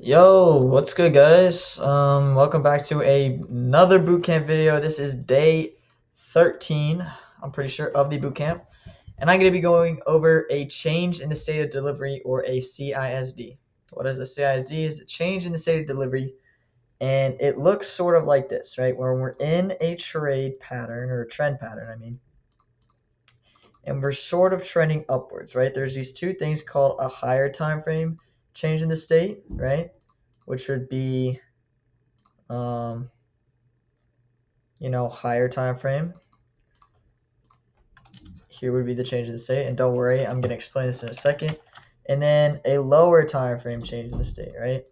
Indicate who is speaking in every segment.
Speaker 1: Yo, what's good, guys? Welcome back to another bootcamp video. This is day 13, I'm pretty sure, of the bootcamp, and I'm going to be going over a change in the state of delivery, or a CISD. What is a CISD? Is a change in the state of delivery, and it looks sort of like this, right? When we're in a trade pattern, or a trend pattern, and we're sort of trending upwards, right? There's these two things called a higher time frame change in the state, right? Which would be higher time frame. Here would be the change in the state, and don't worry, I'm going to explain this in a second. And then a lower time frame change in the state, right?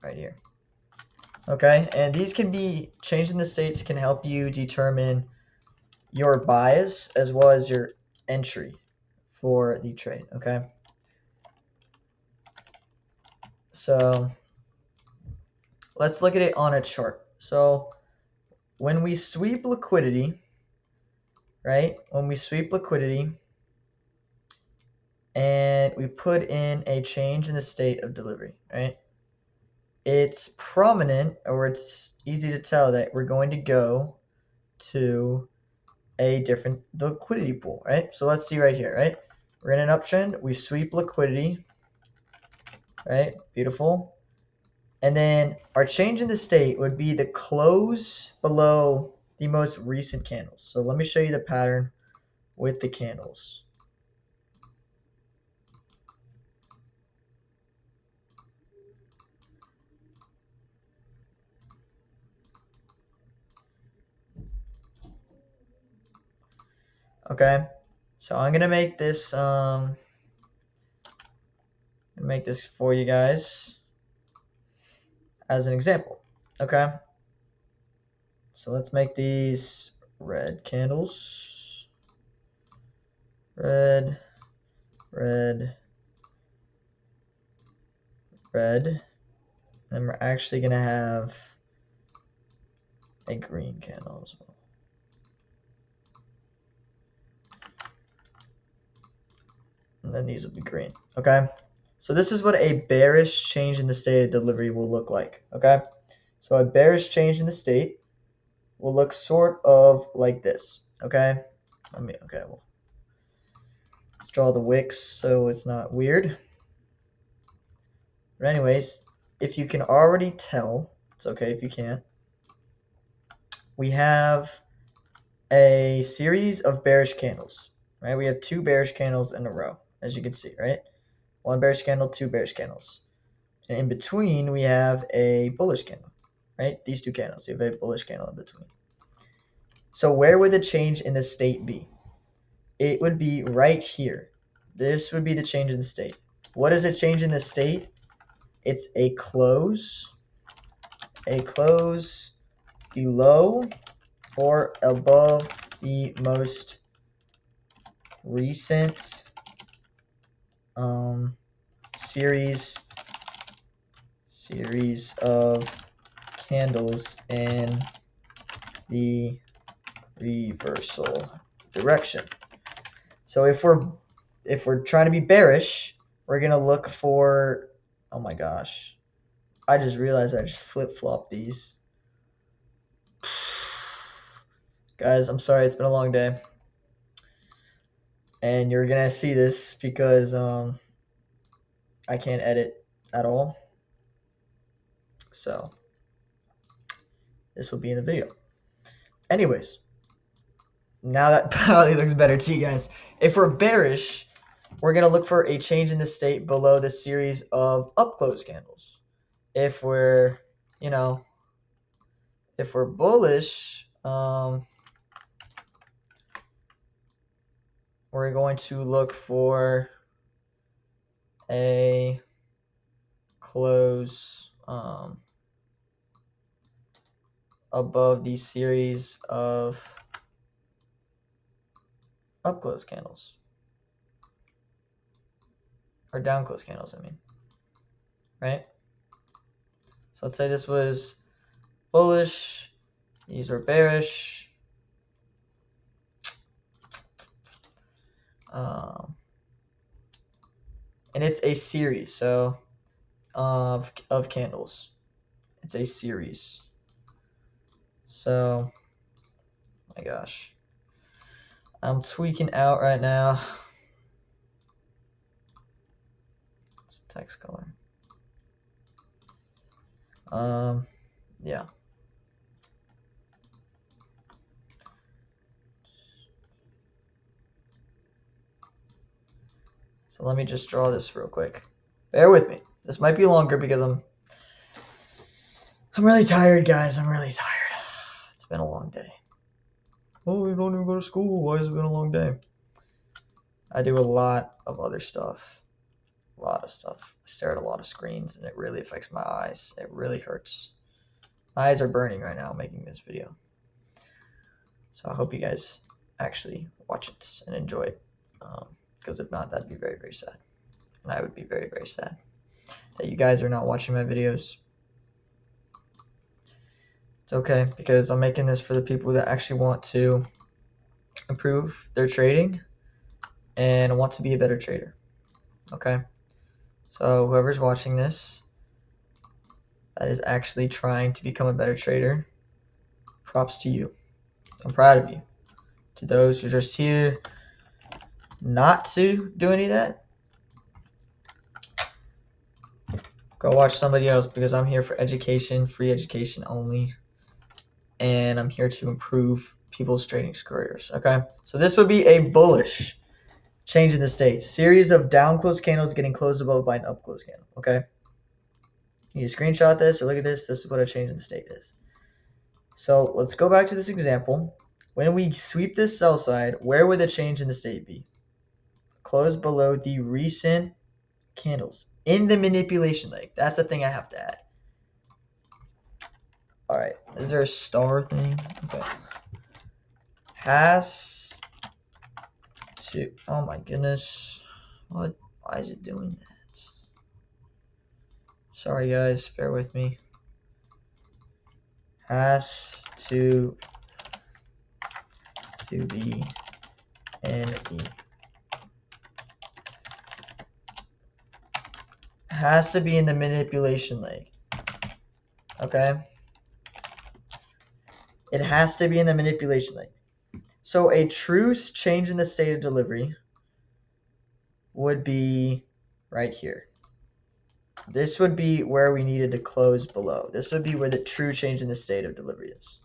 Speaker 1: Right here. Okay, and these can be change in the states can help you determine your bias as well as your entry for the trade. Okay, so let's look at it on a chart. So when we sweep liquidity, right? When we sweep liquidity and we put in a change in the state of delivery, right? It's prominent, or it's easy to tell that we're going to go to a different liquidity pool, right? So let's see right here, right? We're in an uptrend, we sweep liquidity, right? Beautiful. And then our change in the state would be the close below the most recent candles. So let me show you the pattern with the candles. Okay, so I'm gonna make this for you guys as an example. Okay, so let's make these red candles. Red, red, red. Then we're actually gonna have a green candle as well. And then these will be green. Okay, so this is what a bearish change in the state of delivery will look like. Okay, so a bearish change in the state will look sort of like this. Okay, well, let's draw the wicks so it's not weird. But anyways, if you can already tell, it's okay if you can't, we have a series of bearish candles, right? We have two bearish candles in a row, as you can see, right? One bearish candle, two bearish candles. And in between, we have a bullish candle, right? These two candles, you have a bullish candle in between. So where would the change in the state be? It would be right here. This would be the change in the state. What is a change in the state? It's a close below or above the most recent series of candles in the reversal direction. So if we're trying to be bearish, we're gonna look for, oh my gosh, I just realized I just flip-flopped these. Guys, I'm sorry, it's been a long day. And you're gonna see this because I can't edit at all. So this will be in the video. Anyways, now that probably looks better to you guys. If we're bearish, we're gonna look for a change in the state below the series of up-close candles. If we're, if we're bullish, we're going to look for a close above the series of up close candles, or down close candles, right? So let's say this was bullish, these were bearish. and it's a series, so of candles. It's a series. So, my gosh, I'm tweaking out right now. It's text color. Yeah. So let me just draw this real quick. Bear with me. This might be longer because I'm really tired, guys. I'm really tired. It's been a long day. Oh, we don't even go to school. Why has it been a long day? I do a lot of other stuff. A lot of stuff. I stare at a lot of screens and it really affects my eyes. It really hurts. My eyes are burning right now making this video. So I hope you guys actually watch it and enjoy it. Because if not, that'd be very, very sad. And I would be very, very sad that you guys are not watching my videos. It's okay, because I'm making this for the people that actually want to improve their trading and want to be a better trader. Okay? So whoever's watching this that is actually trying to become a better trader, props to you. I'm proud of you. To those who are just here not to do any of that, go watch somebody else, because I'm here for education, free education only, and I'm here to improve people's trading careers. Okay, so this would be a bullish change in the state. Series of down close candles getting closed above by an up close candle. Okay, you screenshot this or look at this. This is what a change in the state is. So let's go back to this example. When we sweep this sell side, where would the change in the state be? Close below the recent candles in the manipulation leg. That's the thing I have to add. All right, is there a star thing? Okay. Has to, oh my goodness. What? Why is it doing that? Sorry guys, bear with me. Has to be in the, has to be in the manipulation leg. Okay? It has to be in the manipulation leg. So a true change in the state of delivery would be right here. This would be where we needed to close below. This would be where the true change in the state of delivery is.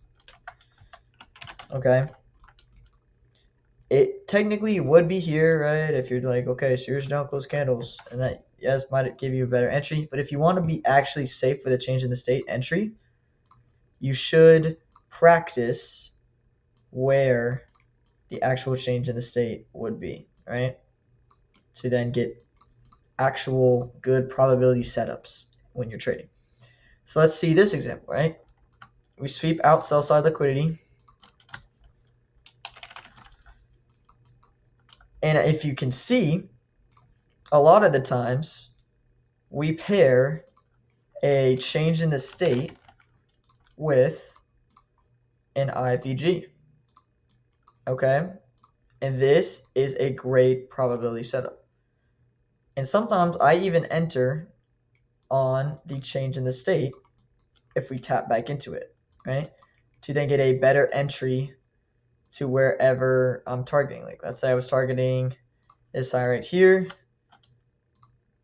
Speaker 1: Okay? It technically would be here, right? If you're like, okay, so here's down close candles, and that, yes, might give you a better entry. But if you want to be actually safe with a change in the state entry, you should practice where the actual change in the state would be, right? To then get actual good probability setups when you're trading. So let's see this example, right? We sweep out sell side liquidity. And if you can see, a lot of the times we pair a change in the state with an IVG. Okay? And this is a great probability setup. And sometimes I even enter on the change in the state if we tap back into it, right? To then get a better entry to wherever I'm targeting. Like let's say I was targeting this high right here.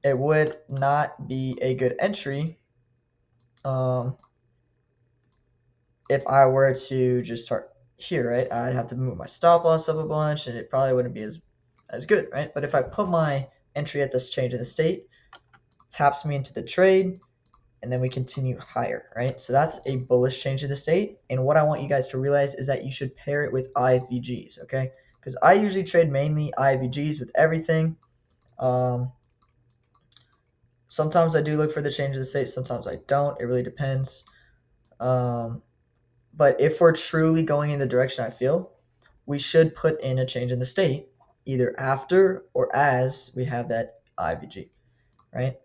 Speaker 1: It would not be a good entry if I were to just start here, right? I'd have to move my stop loss up a bunch and it probably wouldn't be as good, right? But if I put my entry at this change in the state, taps me into the trade, and then we continue higher, right? So that's a bullish change in the state. And what I want you guys to realize is that you should pair it with IVGs, okay? Because I usually trade mainly IVGs with everything. Sometimes I do look for the change of the state, sometimes I don't. It really depends. But if we're truly going in the direction I feel, we should put in a change in the state, either after or as we have that IVG, right?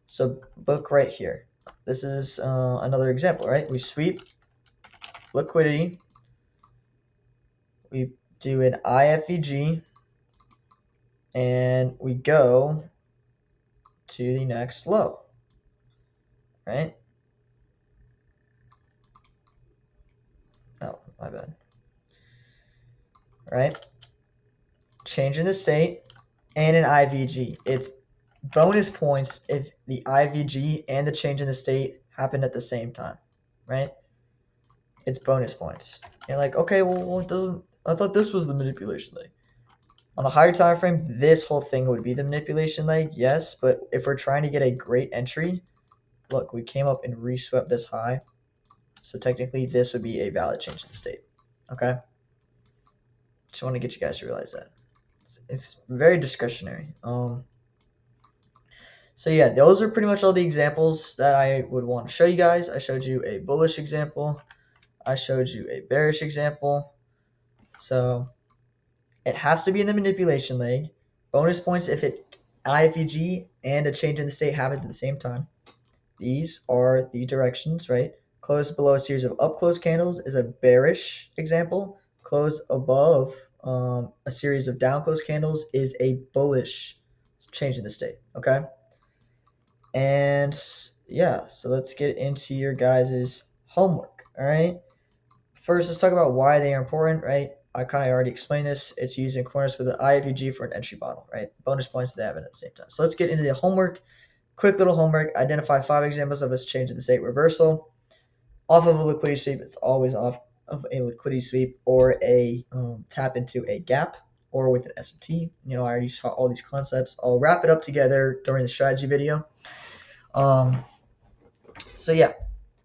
Speaker 1: So book right here. This is another example, right? We sweep liquidity. We do an IFVG. and we go to the next low, right? Oh, my bad. Right? Change in the state and an IVG. It's bonus points if the IVG and the change in the state happen at the same time, right? It's bonus points. You're like, okay, well, it doesn't. I thought this was the manipulation leg. On the higher time frame, this whole thing would be the manipulation leg, yes. But if we're trying to get a great entry, look, we came up and reswept this high, so technically this would be a valid change in the state. Okay. Just want to get you guys to realize that it's very discretionary. So yeah, those are pretty much all the examples that I would want to show you guys. I showed you a bullish example. I showed you a bearish example. So it has to be in the manipulation leg. Bonus points if it IFVG and a change in the state happens at the same time. These are the directions, right? Close below a series of up close candles is a bearish example. Close above a series of down close candles is a bullish change in the state, okay? And yeah, so let's get into your guys' homework, all right? First, let's talk about why they are important, right? I kind of already explained this. It's using corners with an IFVG for an entry bottle, right? Bonus points they have it at the same time. So let's get into the homework. Quick little homework. Identify 5 examples of a change in the state reversal. Off of a liquidity sweep. It's always off of a liquidity sweep or a tap into a gap or with an SMT. You know, I already saw all these concepts. I'll wrap it up together during the strategy video. So yeah.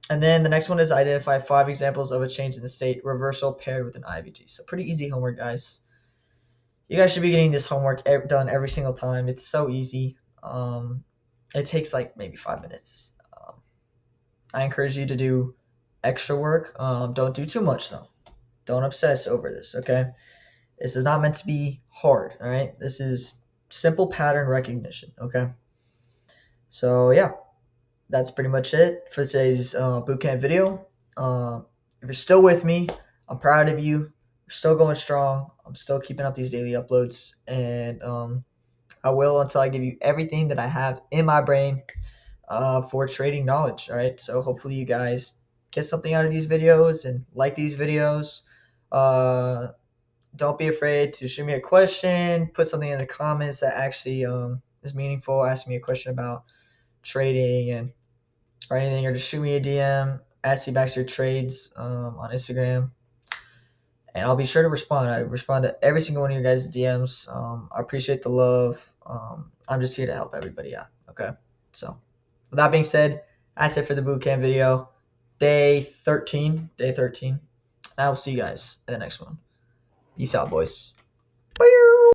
Speaker 1: And then the next one is identify 5 examples of a change in the state reversal paired with an IVG. So pretty easy homework, guys. You guys should be getting this homework done every single time. It's so easy. It takes like maybe 5 minutes. I encourage you to do extra work. Don't do too much though. Don't obsess over this, okay? This is not meant to be hard, all right? This is simple pattern recognition, okay? So yeah, that's pretty much it for today's bootcamp video. If you're still with me, I'm proud of you. We're still going strong. I'm still keeping up these daily uploads, and I will until I give you everything that I have in my brain for trading knowledge. All right, so hopefully you guys get something out of these videos and like these videos. Don't be afraid to shoot me a question, put something in the comments that actually is meaningful. Ask me a question about trading and or anything, or just shoot me a DM, ask me back your trades on Instagram, and I'll be sure to respond. I respond to every single one of your guys' DMs. I appreciate the love. I'm just here to help everybody out. Okay, so with that being said, that's it for the bootcamp video, day 13. I will see you guys in the next one. Peace out, boys.